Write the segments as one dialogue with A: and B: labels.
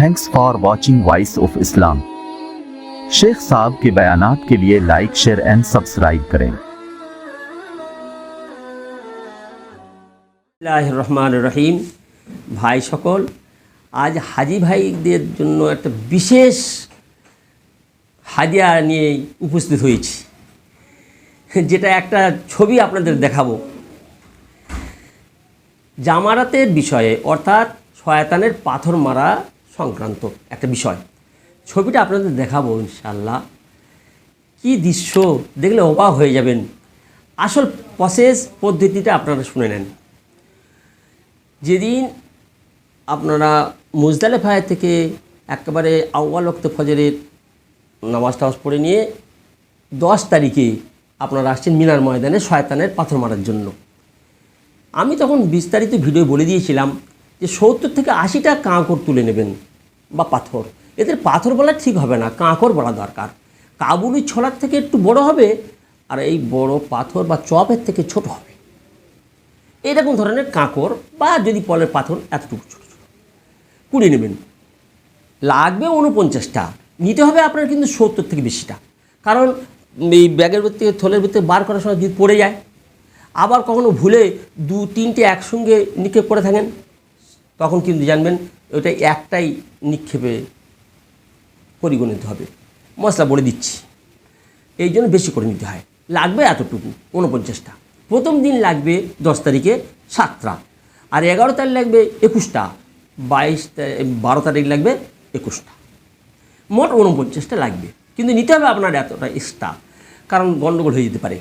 A: Thanks for watching Voice of Islam. Sheikh साहब के बयानात के लिए लाइक, शेयर एंड सब्सक्राइब करें।
B: बिस्मिल्लाहिर्रहमानिर रहीम। भाई सकल, आज हाजी भाईদের জন্য একটা বিশেষ হাদিয়া নিয়ে উপস্থিত হয়েছি, যেটা একটা ছবি আপনাদের দেখাবো। জামারাতের বিষয়ে অর্থাৎ শয়তানের পাথর মারা সংক্রান্ত একটা বিষয়। ছবিটা আপনাদের দেখাবো ইনশাআল্লাহ। কি দৃশ্য দেখলে অবাক হয়ে যাবেন। আসল প্রসেস পদ্ধতিটা আপনারা শুনে নেন। যেদিন আপনারা মুজদালিফা থেকে একেবারে আউয়াল ওয়াক্তে ফজরের নামাজ টামাজ পড়ে নিয়ে 10 তারিখে আপনারা আসছেন মিনার ময়দানে শয়তানের পাথর মারার জন্য। আমি তখন বিস্তারিত ভিডিও বলে দিয়েছিলাম যে 70 থেকে 80টা কাঁকর তুলে নেবেন বা পাথর। এদের পাথর বলা ঠিক হবে না, কাঁকর বলা দরকার। কাবুলি ছড়ার থেকে একটু বড় হবে, আর এই বড় পাথর বা চপের থেকে ছোট হবে। এইরকম ধরনের কাঁকর বা যদি পলের পাথর এতটুকু ছোটো ছোটো কুড়িয়ে নেবেন। লাগবে 49টা, নিতে হবে আপনার কিন্তু 70 থেকে বেশিটা। কারণ এই ব্যাগের ভিতরে থলের ভিতরে বার করার সময় যদি পড়ে যায়, আবার কখনো ভুলে 2-3টে একসঙ্গে নিক্ষেপ করে থাকেন, তখন কিন্তু জানবেন ওইটা একটাই নিক্ষেপে পরিগণিত হবে। মশলা বলে দিচ্ছি, এই জন্য বেশি করে নিতে হয়। লাগবে এতটুকু 49টা। প্রথম দিন লাগবে 10 তারিখে 7টা, আর 11 তারিখ লাগবে 21টা, 12 তারিখ লাগবে 21টা, মোট 49টা লাগবে। কিন্তু নিতে হবে আপনার এতটা এক্সট্রা, কারণ গণ্ডগোল হয়ে যেতে পারে।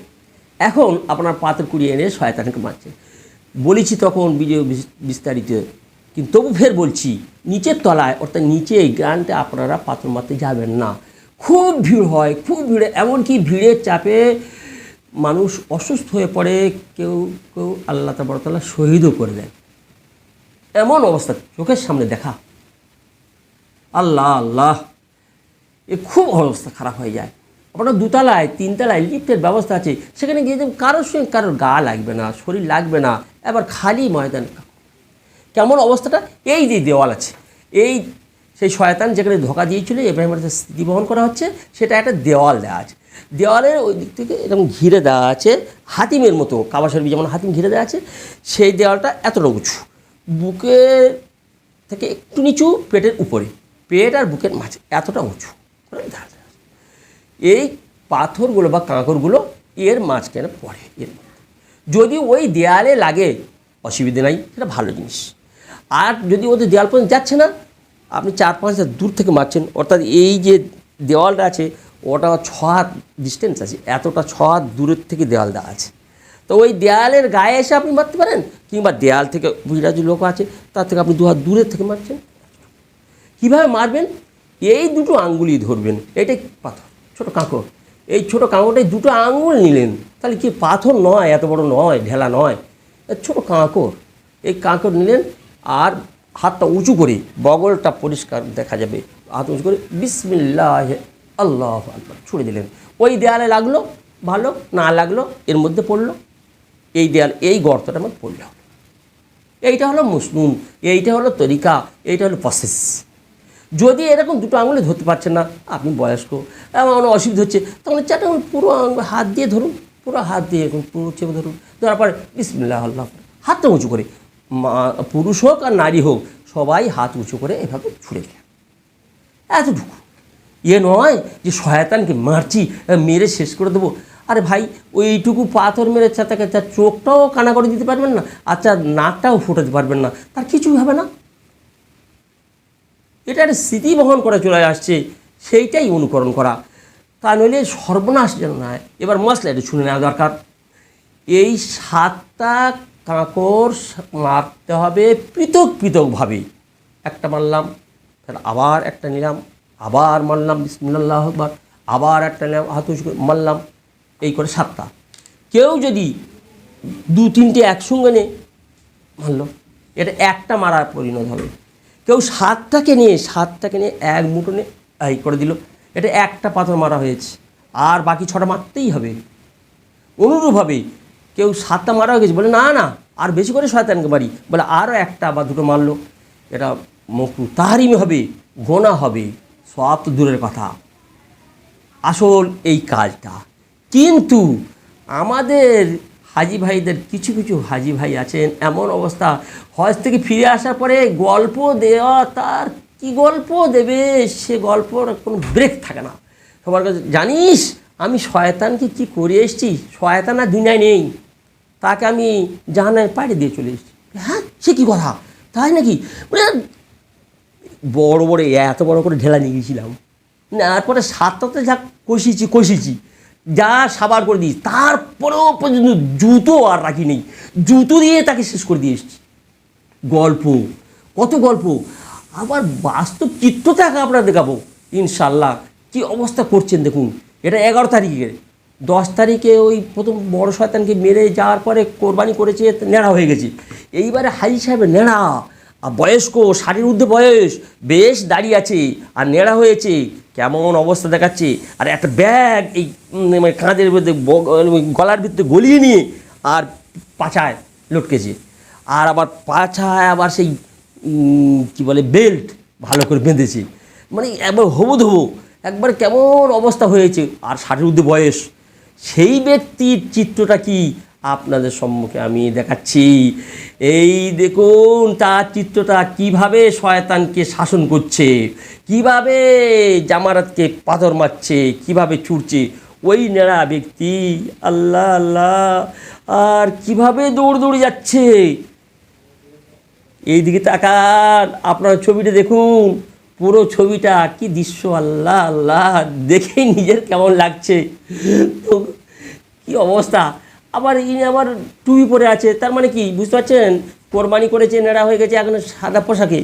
B: এখন আপনার পাথর কুড়িয়ে এনে শয়তানকে মারছে। বলেছি তখন ভিডিও বিস্তারিত, কিন্তু তবু ফের বলছি, নিচের তলায় অর্থাৎ নিচে এই গ্রান্টে আপনারা পাথর মারতে যাবেন না। খুব ভিড় হয়, খুব ভিড়ে, এমনকি ভিড়ের চাপে মানুষ অসুস্থ হয়ে পড়ে, কেউ কেউ আল্লাহ তাআলা শহীদও করে দেন। এমন অবস্থা চোখের সামনে দেখা, আল্লাহ আল্লাহ, এ খুব অবস্থা খারাপ হয়ে যায়। আপনার 2 তলায় 3 তলায় লিফটের ব্যবস্থা আছে, সেখানে গিয়ে যেমন কারোর সঙ্গে কারোর গা লাগবে না, শরীর লাগবে না, এবার খালি ময়দান। কেমন অবস্থাটা, এই যে দেওয়াল আছে, এই সেই শয়তান যেখানে ধোকা দিয়েছিল ইব্রাহিমের স্মৃতি বহন করা হচ্ছে, সেটা একটা দেওয়াল দেওয়া আছে। দেওয়ালের ওই দিক থেকে এরকম ঘিরে দেওয়া আছে হাতিমের মতো, কাবা শরীফ যেমন হাতিম ঘিরে দেওয়া আছে, সেই দেওয়ালটা এতটা উঁচু, বুকের থেকে একটু নিচু, পেটের উপরে, পেট আর বুকের মাঝে এতটা উঁচু। এই পাথরগুলো বা কাঁকরগুলো এর মাঝখানে পড়ে। এর যদি ওই দেয়ালে লাগে অসুবিধে নাই, সেটা ভালো জিনিস। আর যদি ওদের দেওয়াল পর্যন্ত যাচ্ছে না, আপনি 4-5 হাত দূর থেকে মারছেন, অর্থাৎ এই যে দেওয়ালটা আছে ওটা 6 হাত ডিস্টেন্স আছে, এতটা 6 হাত দূরের থেকে দেওয়াল দেওয়া আছে। তো ওই দেয়ালের গায়ে এসে আপনি মারতে পারেন, কিংবা দেয়াল থেকে বিরাজ লোক আছে তার থেকে আপনি 2 হাত দূরের থেকে মারছেন। কীভাবে মারবেন, এই 2টো আঙ্গুলই ধরবেন। এটাই পাথর, ছোটো কাঁকর। এই ছোটো কাঁকরটাই 2টো আঙ্গুল নিলেন, তাহলে কি পাথর নয়, এত বড় নয়, ঢেলা নয়, ছোটো কাঁকর। এই কাঁকর নিলেন আর হাতটা উঁচু করে, বগলটা পরিষ্কার দেখা যাবে, হাত উঁচু করে বিসমিল্লাহ আল্লাহু আকবার ছুড়ে দিলেন। ওই দেয়ালে লাগলো ভালো, না লাগলো এর মধ্যে পড়লো, এই দেয়াল এই গর্তটার মধ্যে পড়লে হলো। এইটা হলো মুসনুন, এইটা হলো তরিকা, এইটা হলো প্রসেস। যদি এরকম 2টো আঙুলে ধরতে পারছেন না, আপনি বয়স্ক, এমন অসুবিধা হচ্ছে, তখন 4টে আঙুল পুরো হাত দিয়ে ধরুন, পুরো হাত দিয়ে এরকম পুরো চেপে ধরুন। ধরার পরে বিসমিল্লাহ আল্লাহ, হাতটা উঁচু করে, পুরুষ হোক আর নারী হোক সবাই হাত উঁচু করে এভাবে ছুঁড়ে দিলেন। এতটুকু। নয় যে শয়তানকে মারছি, মেরে শেষ করে দেবো। আরে ভাই, ওইটুকু পাথর মেরে তাকে তার চোখটাও কানা করে দিতে পারবেন না, আচ্ছা নাকটাও ফোটাতে পারবেন না, তার কিছুই হবে না। এটা একটা স্মৃতি বহন করে চলে আসছে, সেইটাই অনুকরণ করা, তা নইলে সর্বনাশ যেন নয়। এবার মশলা এটা শুনে নেওয়া দরকার। এই 7টা কাঁকর মারতে হবে পৃথক পৃথকভাবে। একটা মারলাম, তাহলে আবার একটা নিলাম, আবার মারলাম বিসমিল্লাহ আকবার, আবার একটা নিলাম, হাত উঁচু করে মারলাম, এই করে 7টা। কেউ যদি 2-3টে একসঙ্গে নিয়ে মারলো, এটা একটা মারার পরিণত হবে। কেউ 7টাকে নিয়ে এক মুঠো নিয়ে এই করে দিল, এটা একটা পাথর মারা হয়েছে, আর বাকি 6টা মারতেই হবে। অনুরূপভাবে কেউ 7টা মারা হয়ে গেছে, বলে না না আর বেশি করে শয়তানকে মারি, বলে আরও 1টা বা 2টো মারলো, এটা মকরুহ তাহরিমি হবে, গোনা হবে, সওয়াব তো দূরের কথা, আসল এই কাজটা। কিন্তু আমাদের হাজি ভাইদের কিছু কিছু হাজি ভাই আছেন, এমন অবস্থা হজ থেকে ফিরে আসার পরে গল্প দেওয়া, তার কি গল্প দেবে, সে গল্পর কোনো ব্রেক থাকে না। সবার কাছে, জানিস আমি শয়তানকে কি করে এসেছি, শয়তান আর দুনিয়ায় নেই, তাকে আমি জাহান্নামে পাঠিয়ে দিয়ে চলে এসেছি। হ্যাঁ, সে কী কথা, তাই নাকি? মানে বড় বড় এত বড় করে ঢেলা নিয়ে গেছিলাম, তারপরে সাতটাতে যা কষিছি যা সাবার করে দিয়েছি, তারপরেও পর্যন্ত জুতো আর রাখি নেই, জুতো দিয়ে তাকে শেষ করে দিয়ে এসেছি। গল্প, কত গল্প, আবার বাস্তব চিত্রটাকে আপনারা দেখাবো ইনশাল্লাহ। কি অবস্থা করছেন দেখুন। এটা 11 তারিখে, 10 তারিখে ওই প্রথম বড় শয়তানকে মেরে যাওয়ার পরে কোরবানি করেছে, নেড়া হয়ে গেছে। এইবারে হাজি সাহেবের নেড়া, আর বয়স্ক, 60-এর ঊর্ধ্বে বয়স, বেশ দাঁড়িয়ে আছে আর নেড়া হয়েছে, কেমন অবস্থা দেখাচ্ছে। আর একটা ব্যাগ এই মানে কাঁধের মধ্যে গলার ভিতরে গলিয়ে নিয়ে আর পাছায় লটকেছে, আর আবার পাছায় আবার সেই কি বলে বেল্ট ভালো করে বেঁধেছে, মানে একবার হবু ধবু, একবার কেমন অবস্থা হয়েছে, আর 60-এর ঊর্ধ্বে বয়স। সেই ব্যক্তির চিত্রটা কি আপনাদের সম্মুখে আমি দেখাচ্ছি। এই দেখুন তার চিত্রটা, কিভাবে শয়তানকে শাসন করছে, কিভাবে জামারাতকে পাথর মারছে, কিভাবে ছুটছে ওই নেড়া ব্যক্তি, আল্লাহ আল্লাহ, আর কিভাবে দৌড়ে যাচ্ছে। এই দিকে তাকান, আপনার ছবিটা দেখুন, পুরো ছবিটা কি দৃশ্য, আল্লাহ আল্লাহ, দেখেই নিজের কেমন লাগছে, তো কী অবস্থা। আবার ইনি আবার টুপি পরে আছে, তার মানে কি বুঝতে পারছেন, কোরবানি করেছে, নেড়া হয়ে গেছে এখন সাদা পোশাকে,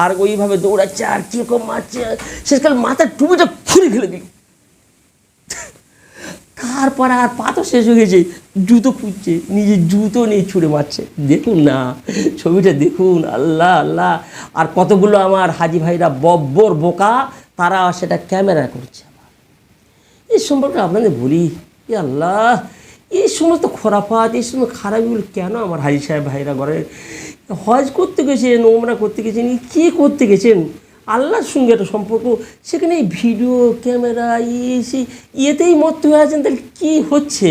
B: আর ওইভাবে দৌড়াচ্ছে আর কীরকম মারছে, শেষকাল মাথার টুপিটা খুলে ফেলে দিল। তারপর আর পাথর শেষ হয়ে গেছে, জুতো খুঁজছে, নিজের জুতো নিয়ে ছুঁড়ে মারছে। দেখুন না ছবিটা দেখুন, আল্লাহ আল্লাহ। আর কতগুলো আমার হাজি ভাইরা বব্বর বোকা, তারা সেটা ক্যামেরা করছে। এই সম্পর্কে আপনাদের বলি, এ আল্লাহ, এই সমস্ত খোরাফাত, এই সমস্ত খারাপগুলো কেন আমার হাজি সাহেব ভাইরা করে? হজ করতে গেছেন, ওমরা করতে গেছেন, কী করতে গেছেন, আল্লাহর সঙ্গে একটা সম্পর্ক, সেখানে ভিডিও ক্যামেরা ইয়েতেই মত্ত হয়ে আছেন, তাহলে কী হচ্ছে?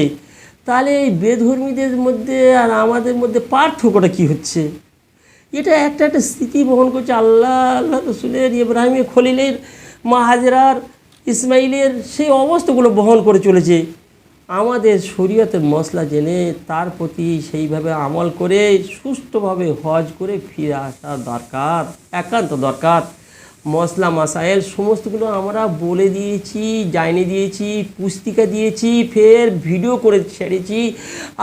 B: তাহলে এই বেধর্মীদের মধ্যে আর আমাদের মধ্যে পার্থক্যটা কী হচ্ছে? এটা একটা একটা স্মৃতি বহন করছে, আল্লাহ আল্লাহ রসুলের, ইব্রাহিমের, খলিলের, মা হাজরার, ইসমাইলের সেই অবস্থাগুলো বহন করে চলেছে। আমাদের শরীয়তের মশলা জেনে তার প্রতি সেইভাবে আমল করে সুষ্ঠুভাবে হজ করে ফিরে আসা দরকার, একান্ত দরকার। মশলা মাসাইল সমস্তগুলো আমরা বলে দিয়েছি, জানিয়ে দিয়েছি, পুস্তিকা দিয়েছি, ফের ভিডিও করে ছেড়েছি,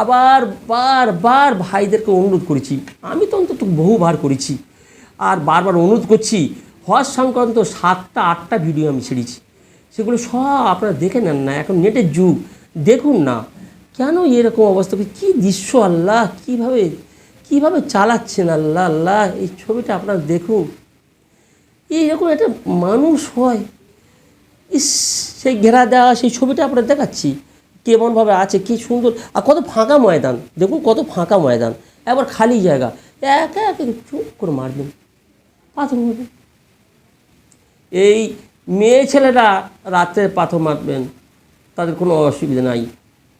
B: আবার বারবার ভাইদেরকে অনুরোধ করেছি, আমি তো অন্তত বহুবার করেছি, আর বারবার অনুরোধ করছি। হজ সংক্রান্ত 7টা-8টা ভিডিও আমি ছেড়েছি, সেগুলো সব আপনারা দেখে নেন না, এখন নেটের যুগ, দেখুন না কেন এরকম অবস্থা, কী দৃশ্য, আল্লাহ কীভাবে চালাচ্ছেন, আল্লাহ আল্লাহ। এই ছবিটা আপনারা দেখুন, এইরকম একটা মানুষ হয়, ইস, সেই ঘেরা দেওয়া সেই ছবিটা আপনারা দেখাচ্ছি, কেমনভাবে আছে, কী সুন্দর, আর কত ফাঁকা ময়দান দেখুন, কত ফাঁকা ময়দান, একবার খালি জায়গা, একা একে চুপ করে মারবেন, পাথর মারবেন। এই মেয়ে ছেলেরা রাতে পাথর মারবেন, তাদের কোনো অসুবিধা নাই,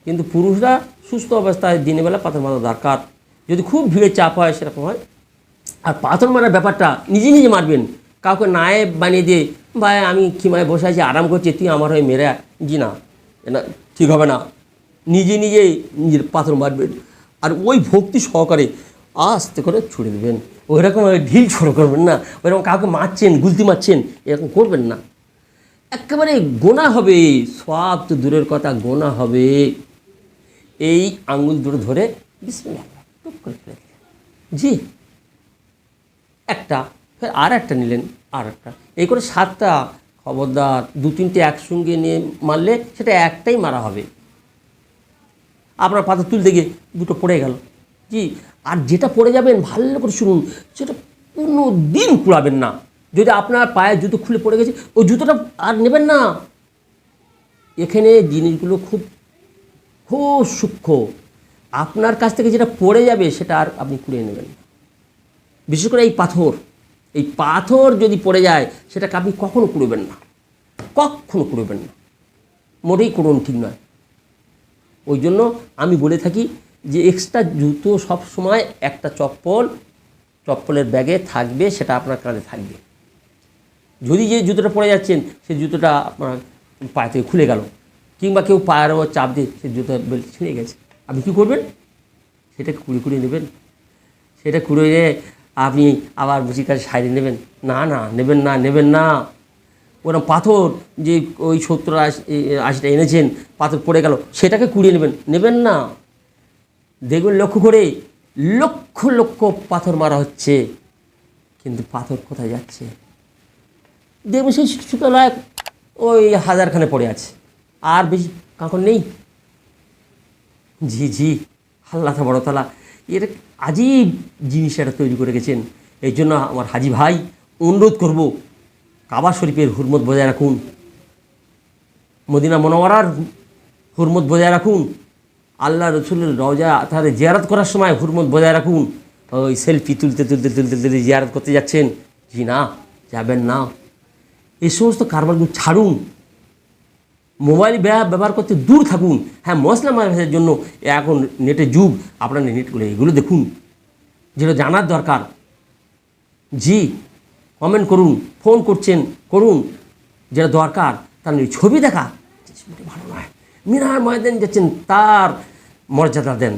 B: কিন্তু পুরুষরা সুস্থ অবস্থায় দিনের বেলা পাথর মারা দরকার, যদি খুব ভিড়ে চাপ হয় সেরকম হয়। আর পাথর মারার ব্যাপারটা নিজে নিজে মারবেন, কাউকে নায়েব বানিয়ে দিয়ে, ভাই আমি খিমায় বসে আছি আরাম করছি, তুই আমার হয়ে মেরে, জি না, এটা ঠিক হবে না। নিজে নিজেই নিজের পাথর মারবেন, আর ওই ভক্তি সহকারে আস্তে করে ছুড়ে দেবেন, ওইরকম ঢিল ছড়ো করবেন না, ওইরকম কাউকে মারছেন, গুলতি মারছেন, এরকম করবেন না। একেবারে গোনা হবে, সওয়াব তো দূরের কথা, গোনা হবে। এই আঙ্গুল দুটো ধরে বিসমিল্লাহ টুক করে ফেলে দিলেন, জি একটা, ফের আর একটা নিলেন, আর একটা, এই করে 7টা। খবরদার 2-3টে একসঙ্গে নিয়ে মারলে সেটা একটাই মারা হবে। আপনার পাথর তুলতে গিয়ে দুটো পড়ে গেল, জি, আর যেটা পড়ে যাবেন ভালো করে শুনুন, সেটা কোনো দিন কুড়াবেন না। যদি আপনার পায়ে জুতো খুলে পড়ে গেছে, ওই জুতোটা আর নেবেন না। এখানে জিনিসগুলো খুব খুব সূক্ষ্ম, আপনার কাছ থেকে যেটা পড়ে যাবে সেটা আর আপনি কুড়িয়ে নেবেন না। বিশেষ করে এই পাথর, এই পাথর যদি পড়ে যায় সেটাকে আপনি কখনো কুড়োবেন না, কখনো কুড়োবেন না, মোটেই কুড়োনো ঠিক নয়। ওই জন্য আমি বলে থাকি যে এক্সট্রা জুতো সব সময় একটা চপ্পলের ব্যাগে থাকবে, সেটা আপনার কাঁধে থাকবে। যদি যে জুতোটা পরে যাচ্ছেন সেই জুতোটা আপনার পায়ে থেকে খুলে গেল, কিংবা কেউ পায়ের ওপর চাপ দিয়ে সেই জুতো বেল্ট ছিঁড়ে গেছে, আপনি কী করবেন? সেটাকে কুড়িয়ে নেবেন। সেটা কুড়িয়ে আপনি আবার বুঝির কাছে সাইডে নেবেন? না, নেবেন না। ওরকম পাথর যে ওই 70-80টা এনেছেন, পাথর পড়ে গেল, সেটাকে কুড়িয়ে নেবেন না। দেখবেন লক্ষ্য করে লক্ষ লক্ষ পাথর মারা হচ্ছে, কিন্তু পাথর কোথায় যাচ্ছে? দেখবেন সেই সুতলায় ওই 1000খানে পড়ে আছে, আর বেশি কাঁকড় নেই। জি আল্লাহ বড় তাআলা এর আজীব জিনিস এটা তৈরি করে গেছেন। এই জন্য আমার হাজি ভাই অনুরোধ করব, কাবা শরীফের হুরমত বজায় রাখুন, মদিনা মুনাওয়ারার হুরমত বজায় রাখুন, আল্লাহ রসুলের রওজা তাদের জিয়ারত করার সময় হুরমত বজায় রাখুন। ওই সেলফি তুলতে জিয়ারত করতে যাচ্ছেন, জি না, যাবেন না। এই সমস্ত কারবারগুলো ছাড়ুন, মোবাইল ব্যবহার করতে দূর থাকুন। হ্যাঁ, মশলা মারার জন্য এখন নেটের যুগ, আপনারা নেটগুলো এগুলো দেখুন, যেটা জানার দরকার। জি, কমেন্ট করুন, ফোন করুন, যেটা দরকার। তার ছবি দেখা ভালো নয়। মিনার ময়দান যাচ্ছেন, তার মর্যাদা দেন।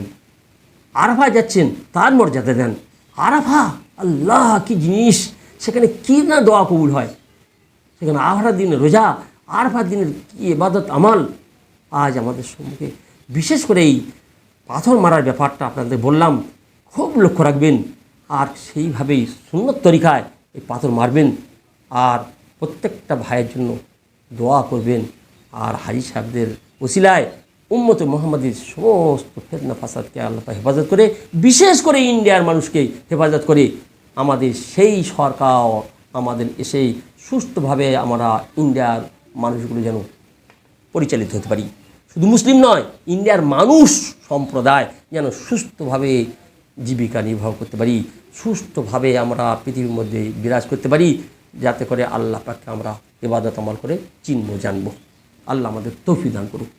B: আরাফা যাচ্ছেন, তার মর্যাদা দেন। আরাফা আল্লাহ কি জিনিস, সেখানে কী না দোয়া কবুল হয়, সেখানে আরাফার দিনের রোজা, আরাফার দিনের কী ইবাদত আমাল আজ আমাদের সম্মুখে। বিশেষ করে এই পাথর মারার ব্যাপারটা আপনাদের বললাম, খুব লক্ষ্য রাখবেন, আর সেইভাবেই সুন্নত তরিকায় এই পাথর মারবেন, আর প্রত্যেকটা ভাইয়ের জন্য দোয়া করবেন। আর হাজি সাহেবদের ওসিলায় উম্মতে মুহাম্মাদীর সমস্ত ফিতনা ফাসাদকে আল্লাহ পাক হেফাজত করে, বিশেষ করে ইন্ডিয়ার মানুষকে হেফাজত করে, আমাদের সেই সরকার আমাদের এসেই সুষ্ঠুভাবে আমরা ইন্ডিয়ার মানুষগুলো যেন পরিচালিত হতে পারি। শুধু মুসলিম নয়, ইন্ডিয়ার মানুষ সম্প্রদায় যেন সুস্থভাবে জীবিকা নির্বাহ করতে পারি, সুষ্ঠুভাবে আমরা পৃথিবীর মধ্যে বিরাজ করতে পারি, যাতে করে আল্লাহ পাককে আমরা ইবাদত আমল করে চিনব, জানব। আল্লাহ আমাদের তৌফিক দান করুক।